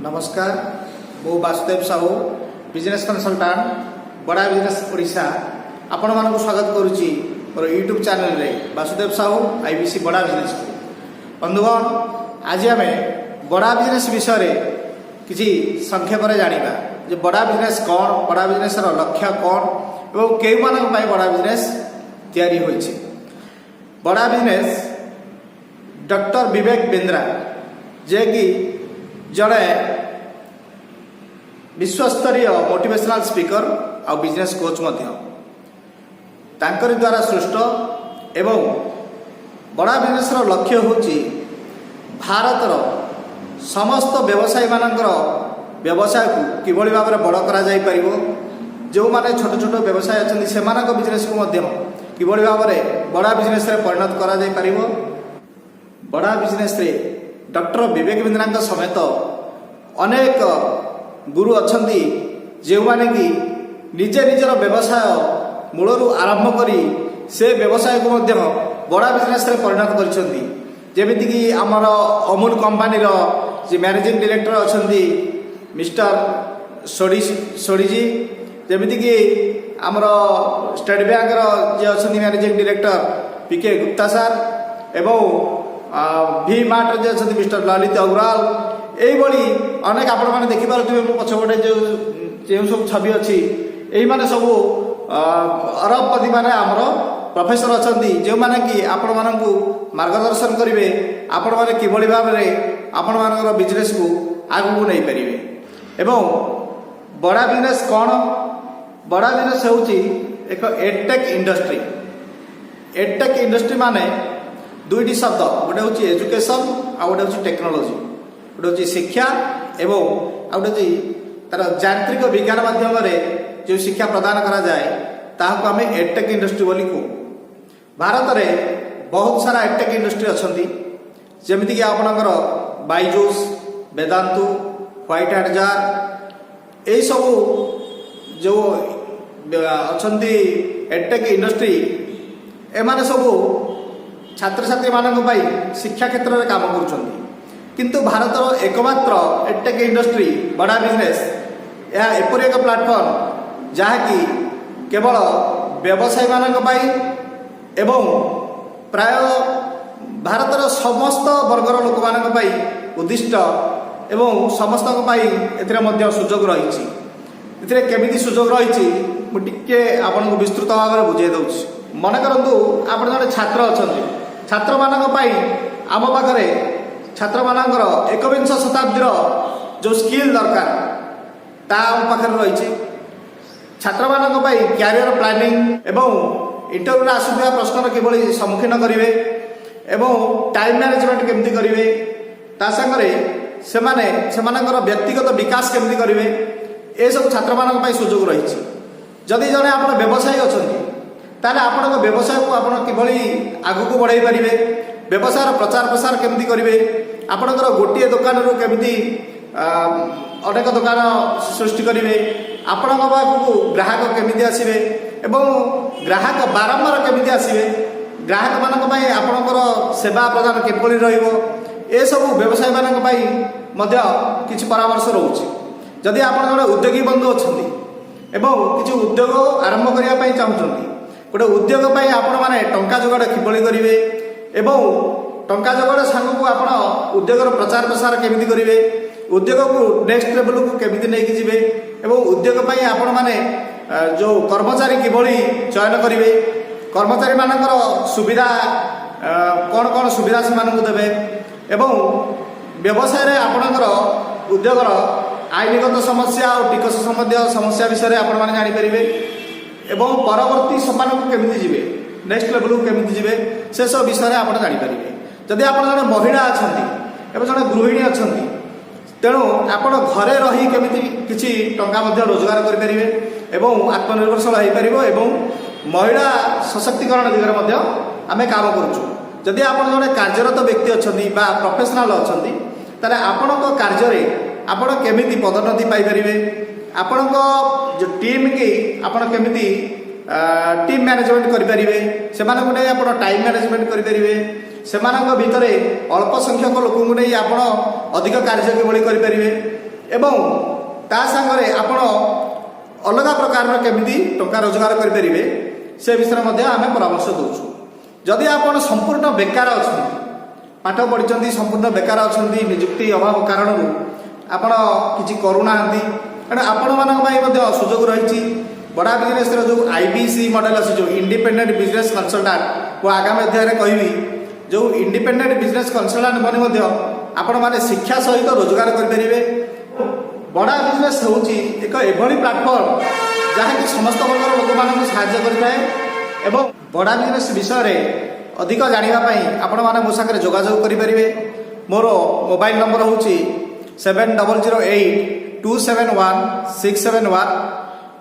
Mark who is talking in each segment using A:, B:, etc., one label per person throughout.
A: नमस्कार मु वासुदेव साहू बिजनेस कनसल्टांट बड़ा बिजनेस ओडिशा आपण मानक स्वागत करुच्ची मोर यूट्यूब चैनल रे वासुदेव साहू आईबीसी बड़ा बिजनेस बंधुगण आज आम बड़ा बिजनेस विषय रे किसी संक्षेप में जानिबा जे बड़ा बिजनेस कौन बड़ा बिजनेस लक्ष्य कौन एवं केउ मानक पई बड़ा बिजनेस तैयारी होइछि। बड़ा बिजनेस डॉक्टर विवेक बिंद्रा जे कि जड़े विश्वस्तरीय मोटिवेशनल स्पीकर और बिजनेस कोच तांकरी द्वारा सृष्ट एवं बड़ा बिजनेस लक्ष्य होची भारतर समस्त व्यवसायी मानकर व्यवसाय को किभली भाव में बड़ करा जाई परिबो, जो माने छोट छोट व्यवसाय अछंती सेमानक बिजनेस को मध्य किभली भाव में बड़ा बिजनेस रे परिणत करा जाई परिबो। बड़ा बिजनेस रे डॉक्टर विवेक बिंद्रा समेत अनेक गुरु अछंती जो माने कि निजे निजर व्यवसाय मूलरू आरंभ करी से व्यवसाय को मध्य बड़ा बिजनेस रे परिणत करछंती। जेमिति कि हमर अमूल कंपनी रो जे मैनेजिंग डायरेक्टर अछंती मिस्टर सोडीजी, जेमिति कि हमर स्टेट बैंक रो जे अछंती मैनेजिंग डायरेक्टर पीके गुप्ता सर एवं भी मार्ट जे अछंती मिस्टर ललित अग्रवाल, यही अनेक आपण मैंने देखिपे पछपटे जो सब छवि अच्छी यही माने सब अरबपति माने आमर प्रोफेसर अछंती जो माने कि आपण मानकु मार्गदर्शन करिवे, आपण माने किभली भाव में आपण मानकर बिजनेस को आगु नहीं पारिबे। एवं बड़ा बिजनेस कौन बड़ा बिजनेस होउची एक एडटेक इंडस्ट्री। एडटेक इंडस्ट्री माने दुईटी शब्द, गोटे हूँ एजुकेशन आ गोटे हूँ टेक्नोलोजी, गोटे हूँ शिक्षा एवं आ गोटे तार यांत्रिक विज्ञान माध्यम जो शिक्षा प्रदान करा जाए ताहाको आमे एडटेक इंडस्ट्री बोली कहू। भारत में बहुत सारा एडटेक इंडस्ट्री अछंती, जेमिति कि आपणकर Byju's, Vedantu, white hat jar, यही सब जो अछंती एडटेक इंडस्ट्री एमाने सब छात्र छात्री मानक पाई शिक्षा क्षेत्र में काम करुछंती। किंतु भारतर एकमात्र एडटेक इंडस्ट्री बड़ा बिजनेस यह एपरि एक प्लाटफॉर्म जहाँकि केवल व्यवसायी मानक पाई एवं प्राय भारतर समस्त वर्गर लोक मानक पाई उद्दिष्ट एवं समस्त एथिरे मध्य सुजोग रही। एथिरे केमिति सुजोग रही मु टिके आपनको विस्तृत भाव में बुझाई दउछि। मन करंतु आपण जने छात्र अछंती, छात्र मानक पाई आम पाखरे छात्र मानकर 21 शताब्दीर जो स्किल दरकार ता आम पाखरे रही। छात्र मानक पाई कैरियर प्लानिंग एवं इंटरव्यू आसुवा प्रश्न किभली सम्मुखीन करेंगे एवं टाइम मैनेजमेंट केमती करेंगे, ता संगरे सेमानकर व्यक्तिगत विकास केमती करेंगे, ये सब छात्र मानक पाई सुजोग रही। जदि जड़े आप व्यवसायी अछंती ताले आपण व्यवसाय को आपण किभली आगु बढ़ाई पारिबे, व्यवसाय प्रचार प्रसार केमती करेंगे, आपणकर गोटे दुकान रू केमती अनेक दुकान सृष्टि करेंगे, आपण पाखु ग्राहक केमती आसवे एवं ग्राहक बारंबार केमती आसवे, ग्राहक मानक पई आपणकर सेवा प्रदान किभली रहिबो, ए सब व्यवसायी मानक पई मध्य किछि परामर्श रहउछि। जदि आपण जने उद्योगी बंधु अछंती एवं किछि उद्योग आरंभ करिया पई चाहुचंती, गोटे उद्योग पाई आपण माने टंका जोगाड़ किभली करेंगे एवं टंका जोगाड़ सांग को आपण उद्योगर प्रचार प्रसार केमिति करेंगे, उद्योग को नेक्स्ट लेवल को केमिति नहीं जिवे एवं उद्योग पाई आपण माने जो कर्मचारी किभली चयन करेंगे, कर्मचारी मानकर सुविधा कौन कौन सुविधा से मानक देवे एवं व्यवसाय रे आपणकर उद्योगर आईनगत समस्या और टिकस संबंधी समस्या विषय में आपण माने जानि परिबे एवं परवर्ती सोपान को केमिति जिवे, नेक्स्ट लेवल को केमिति जिवे, से सब विषय में आपण जानि परिबे। जदि आपण जने महिला अछंती एवं जने गृहिणी अछंती तेणु आपण घरे रही केमिति किछि टंका मध्य रोजगार करि परिबे एवं आत्मनिर्भरशील होई परिबो एवं महिला सशक्तिकरण दिगरे मध्य आमे काम करूछु। जदि आपण जने कार्यरत व्यक्ति अछंती बा प्रोफेशनल अछंती तारे आपणको कार्य रे आपण केमिति पदोन्नति पाई परिबे, आपण जो टीम की आपण केमिति टीम मैनेजमेंट करेंगे, से टाइम मैनेजमेंट करेंगे, से भितर अल्प संख्यक लोक नहीं आप अधिक कार्य किभली करेंगे ଏବଂ ତା ସାଙ୍ଗରେ ଆପଣ ଅଲଗା ପ୍ରକାରର କେମିତି ଟଙ୍କା ରୋଜଗାର କରିପାରିବେ ସେ ବିଷୟରେ ମଧ୍ୟ ଆମେ ପରାମର୍ଶ ଦେଉଛୁ। ଯଦି ଆପଣ ସମ୍ପୂର୍ଣ୍ଣ ବେକାର ଅଛନ୍ତି, ପାଠ ପଢ଼ିଛନ୍ତି ସମ୍ପୂର୍ଣ୍ଣ ବେକାର ଅଛନ୍ତି, ନିଯୁକ୍ତି ଅଭାବ କାରଣରୁ ଆପଣ କିଛି କରୁନାହାନ୍ତି, ତେଣୁ ଆପଣମାନଙ୍କ ପାଇଁ ମଧ୍ୟ ସୁଯୋଗ ରହିଛି। ବଡ଼ା ବିଜନେସ୍ର ଯେଉଁ IBC ମଡ଼େଲ୍ ଅଛି, ଯେଉଁ ଇଣ୍ଡିପେଣ୍ଡେଣ୍ଟ ବିଜନେସ୍ କନସଲଟାଣ୍ଟ, ମୁଁ ଆଗାମୀ ଅଧ୍ୟାୟରେ କହିବି। ଯେଉଁ ଇଣ୍ଡିପେଣ୍ଡେଣ୍ଟ ବିଜନେସ୍ କନସଲଟାଣ୍ଟ ବନି ମଧ୍ୟ ଆପଣମାନେ ଶିକ୍ଷା ସହିତ ରୋଜଗାର କରିପାରିବେ। ବଡ଼ା ବିଜନେସ୍ ହେଉଛି ଏକ ଏଭଳି ପ୍ଲାଟଫର୍ମ ଯାହାକି ସମସ୍ତ ବର୍ଗର ଲୋକମାନଙ୍କୁ ସାହାଯ୍ୟ କରିଥାଏ। ଏବଂ ବଡ଼ା ବିଜନେସ୍ ବିଷୟରେ ଅଧିକ ଜାଣିବା ପାଇଁ ଆପଣମାନେ ମୋ ସାଙ୍ଗରେ ଯୋଗାଯୋଗ କରିପାରିବେ। ମୋର ମୋବାଇଲ ନମ୍ବର ହେଉଛି 7008271671।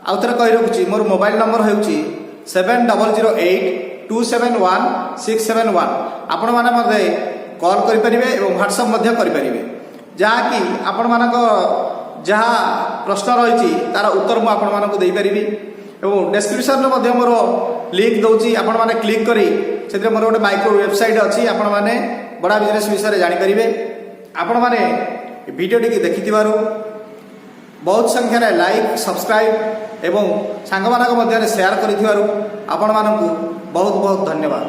A: ଆଉ ଥରେ କହି ରଖୁଛି, ମୋର ମୋବାଇଲ ନମ୍ବର ହେଉଛି 7082271671। ଆପଣମାନେ ମୋତେ କଲ୍ କରିପାରିବେ ଏବଂ ହ୍ୱାଟ୍ସଆପ୍ ମଧ୍ୟ କରିପାରିବେ, ଯାହାକି ଆପଣମାନଙ୍କ ଯାହା ପ୍ରଶ୍ନ ରହିଛି ତାର ଉତ୍ତର ମୁଁ ଆପଣମାନଙ୍କୁ ଦେଇପାରିବି। ଏବଂ ଡେସ୍କ୍ରିପସନ୍ରେ ମଧ୍ୟ ମୋର ଲିଙ୍କ୍ ଦେଉଛି, ଆପଣମାନେ କ୍ଲିକ୍ କରି ସେଥିରେ ମୋର ଗୋଟେ ମାଇକ୍ରୋ ୱେବସାଇଟ୍ ଅଛି, ଆପଣମାନେ ବଡ଼ା ବିଜନେସ୍ ବିଷୟରେ ଜାଣିପାରିବେ। ଆପଣମାନେ ଭିଡ଼ିଓଟିକୁ ଦେଖିଥିବାରୁ, ବହୁତ ସଂଖ୍ୟାରେ ଲାଇକ୍, ସବସ୍କ୍ରାଇବ୍ ଏବଂ ସାଙ୍ଗମାନଙ୍କ ମଧ୍ୟରେ ସେୟାର କରିଥିବାରୁ ଆପଣମାନଙ୍କୁ ବହୁତ ବହୁତ ଧନ୍ୟବାଦ।